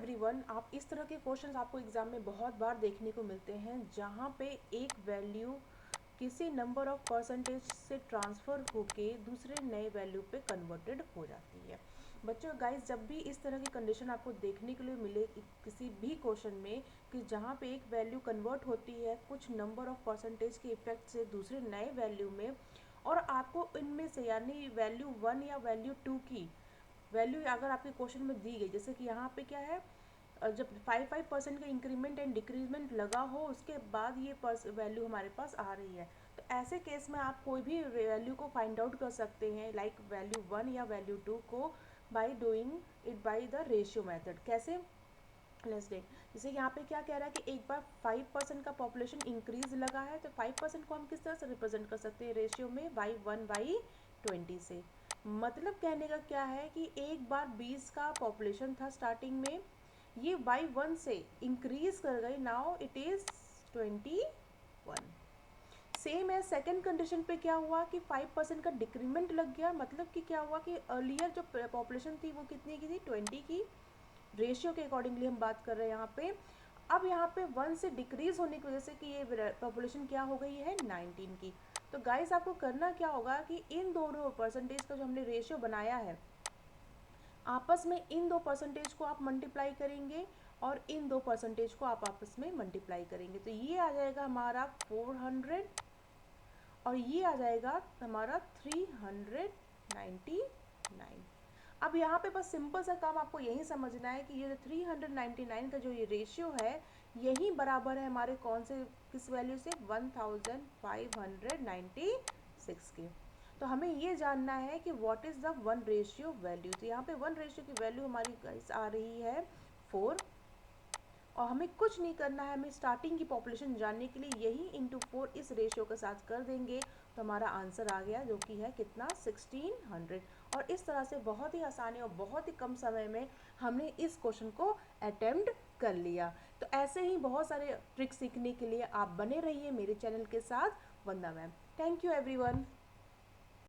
Everyone, आप इस तरह के क्वेश्चंस आपको एग्जाम में बहुत बार देखने को मिलते हैं जहाँ पे एक वैल्यू किसी नंबर ऑफ परसेंटेज से ट्रांसफ़र होके दूसरे नए वैल्यू पे कन्वर्टेड हो जाती है। बच्चों गाइस, जब भी इस तरह की कंडीशन आपको देखने के लिए मिले किसी भी क्वेश्चन में कि जहाँ पे एक वैल्यू कन्वर्ट होती है कुछ नंबर ऑफ परसेंटेज के इफेक्ट से दूसरे नए वैल्यू में, और आपको इनमें से यानी वैल्यू 1 या वैल्यू 2 की वैल्यू अगर आपके क्वेश्चन में दी गई, जैसे कि यहाँ पे क्या है, जब 5% का इंक्रीमेंट एंड डिक्रीजमेंट लगा हो उसके बाद ये वैल्यू हमारे पास आ रही है, तो ऐसे केस में आप कोई भी वैल्यू को फाइंड आउट कर सकते हैं, लाइक वैल्यू 1 या वैल्यू 2 को by doing it by the ratio method. कैसे? लेट्स डेट, जैसे यहाँ पे क्या कह रहा है कि एक बार 5% का पॉपुलेशन इंक्रीज लगा है, तो 5% को हम किस तरह से रिप्रेजेंट कर सकते हैं रेशियो में, बाई 1/20 से। मतलब कहने का क्या है कि एक बार 20 का पॉपुलेशन था स्टार्टिंग में, ये बाई 1 से इंक्रीज कर गई, नाउ इट इज़ 21। सेम है सेकेंड कंडीशन पे क्या हुआ कि 5% का डिक्रीमेंट लग गया, मतलब कि क्या हुआ कि अर्लियर जो पॉपुलेशन थी वो कितनी की थी, 20 की। रेशियो के अकॉर्डिंगली हम बात कर रहे हैं यहाँ पे। अब यहाँ पे 1 से डिक्रीज होने की वजह से कि ये पॉपुलेशन क्या हो गई है, 19 की। तो गाइस आपको करना क्या होगा कि इन दोनों परसेंटेज का जो हमने रेशियो बनाया है, आपस में इन दो परसेंटेज को आप मल्टीप्लाई करेंगे और इन दो परसेंटेज को आप आपस में मल्टीप्लाई करेंगे, तो ये आ जाएगा हमारा 400 और ये आ जाएगा हमारा 399। अब यहाँ पे बस सिंपल सा काम आपको यही समझना है कि ये जो 399 का जो ये रेशियो है, यही बराबर है हमारे कौन से किस वैल्यू से, 1596 के। तो हमें ये जानना है कि what is the 1 ratio value. तो यहाँ पे 1 रेशियो की वैल्यू हमारी आ रही है 4, और हमें कुछ नहीं करना है, हमें स्टार्टिंग की पॉपुलेशन जानने के लिए यही इंटू 4 इस रेशियो के साथ कर देंगे, तो हमारा आंसर आ गया जो कि है कितना, 1600। और इस तरह से बहुत ही आसानी और बहुत ही कम समय में हमने इस क्वेश्चन को अटेम्प्ट कर लिया। तो ऐसे ही बहुत सारे ट्रिक्स सीखने के लिए आप बने रहिए मेरे चैनल के साथ। वंदा मैम। Thank you everyone.